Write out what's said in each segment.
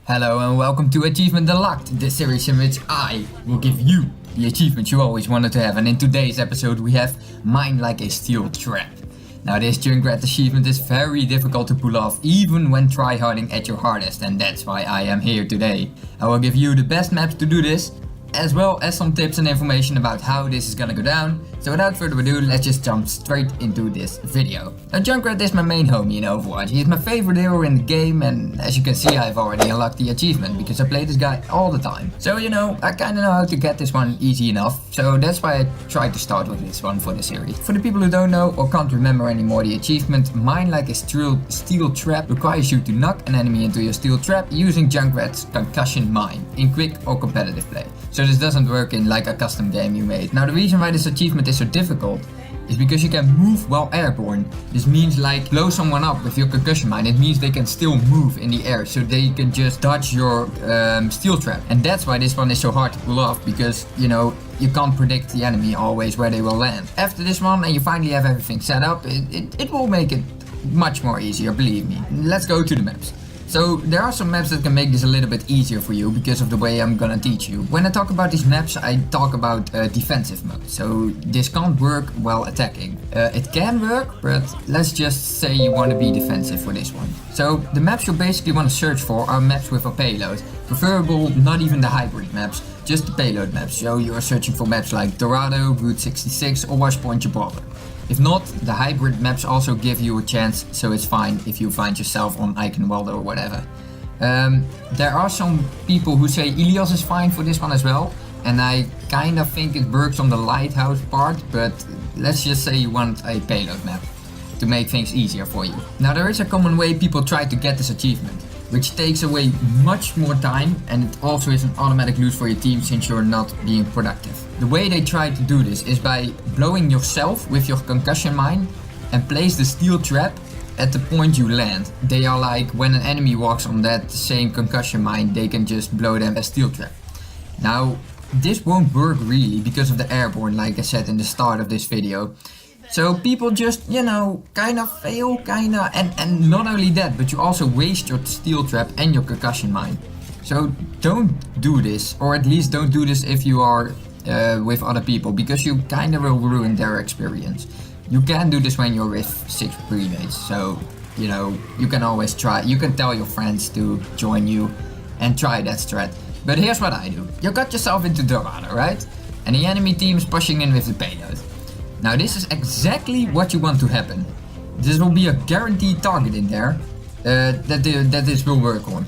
Hello and welcome to Achievement Unlocked, the series in which I will give you the achievements you always wanted to have. And in today's episode we have Mine Like a Steel Trap. Now this Junkrat achievement is very difficult to pull off even when tryharding at your hardest, and that's why I am here today. I will give you the best maps to do this, as well as some tips and information about how this is gonna go down. So without further ado, let's just jump straight into this video. Now Junkrat is my main homie in Overwatch. He is my favorite hero in the game, and as you can see I've already unlocked the achievement because I play this guy all the time. So you know, I kinda know how to get this one easy enough, so that's why I tried to start with this one for the series. For the people who don't know or can't remember anymore, the achievement Mine Like a Steel Trap requires you to knock an enemy into your steel trap using Junkrat's concussion mine in quick or competitive play. So this doesn't work in like a custom game you made. Now the reason why this achievement is so difficult is because you can move while airborne. This means like blow someone up with your concussion mine. It means they can still move in the air, so they can just dodge your steel trap. And that's why this one is so hard to pull off, because you know, you can't predict the enemy always where they will land. After this one and you finally have everything set up, it will make it much more easier, believe me. Let's go to the maps. So there are some maps that can make this a little bit easier for you because of the way I'm gonna teach you. When I talk about these maps, I talk about defensive mode. So this can't work while attacking. It can work, but let's just say you want to be defensive for this one. So the maps you basically want to search for are maps with a payload. Preferable not even the hybrid maps, just the payload maps. So you are searching for maps like Dorado, Route 66 or Washpoint Gibraltar. If not, the hybrid maps also give you a chance, so it's fine if you find yourself on Eichenwalde or whatever. There are some people who say Ilios is fine for this one as well, and I kind of think it works on the lighthouse part, but let's just say you want a payload map to make things easier for you. Now there is a common way people try to get this achievement, which takes away much more time, and it also is an automatic lose for your team since you're not being productive. The way they try to do this is by blowing yourself with your concussion mine and place the steel trap at the point you land. They are like, when an enemy walks on that same concussion mine, they can just blow them as steel trap. Now this won't work really because of the airborne, like I said in the start of this video. So people just, you know, kind of fail, and not only that, but you also waste your steel trap and your concussion mine. So don't do this, or at least don't do this if you are with other people, because you kind of will ruin their experience. You can do this when you're with 6 premates, so you know, you can always try. You can tell your friends to join you and try that strat. But here's what I do. You got yourself into Dorado, right? And the enemy team is pushing in with the payload. Now this is exactly what you want to happen. This will be a guaranteed target in there that this will work on.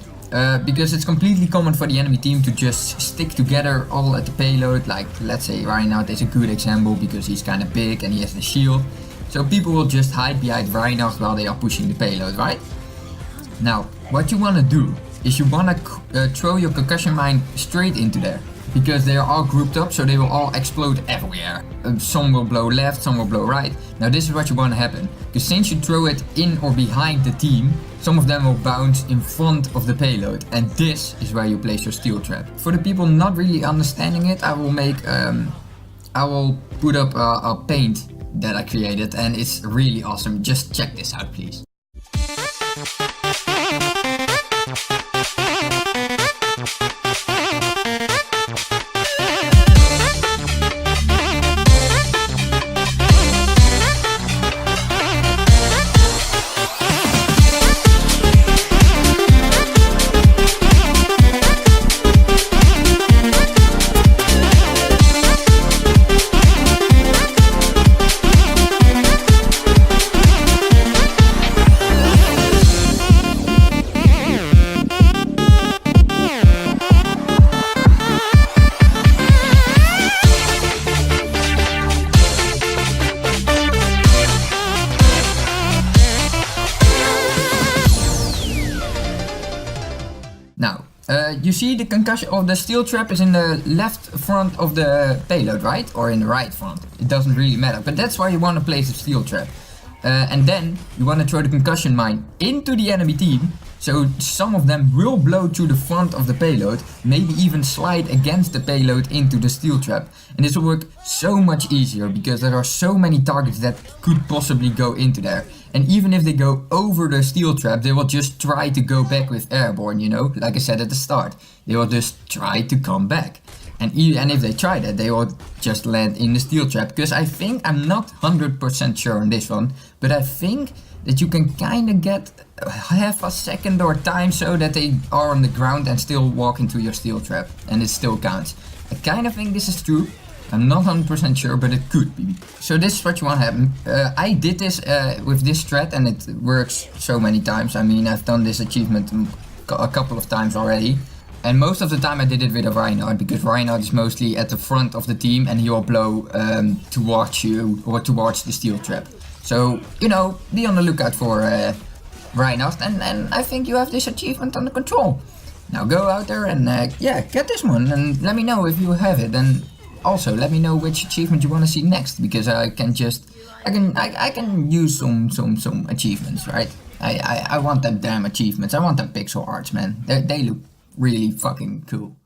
Because it's completely common for the enemy team to just stick together all at the payload. Like let's say Reinhardt is a good example because he's kind of big and he has the shield. So people will just hide behind Reinhardt while they are pushing the payload, right? Now what you want to do is you want to throw your concussion mine straight into there, because they are all grouped up, so they will all explode everywhere. Some will blow left, some will blow right. Now this is what you want to happen, because since you throw it in or behind the team, some of them will bounce in front of the payload, and this is where you place your steel trap. For the people not really understanding it, I will put up a paint that I created, and it's really awesome. Just check this out, please. You see the concussion of the steel trap is in the left front of the payload, right? Or in the right front. It doesn't really matter, but that's why you want to place the steel trap. And then you want to throw the concussion mine into the enemy team, so some of them will blow through the front of the payload, maybe even slide against the payload into the steel trap. And this will work so much easier because there are so many targets that could possibly go into there. And even if they go over the steel trap, they will just try to go back with airborne, you know, like I said at the start. They will just try to come back. And if they try that, they will just land in the steel trap. Because I think, I'm not 100% sure on this one, but I think that you can kind of get half a second or time so that they are on the ground and still walk into your steel trap. And it still counts. I kind of think this is true. I'm not 100% sure, but it could be. So this is what you want to happen. I did this with this strat and it works so many times. I mean, I've done this achievement a couple of times already. And most of the time I did it with a Reinhardt, because Reinhardt is mostly at the front of the team and he will blow towards you or towards the steel trap. So, you know, be on the lookout for Reinhardt, and I think you have this achievement under control. Now go out there and yeah, get this one and let me know if you have it. And also let me know which achievement you want to see next, because I can use some achievements, right? I want them damn achievements. I want them pixel arts, man. They look really fucking cool.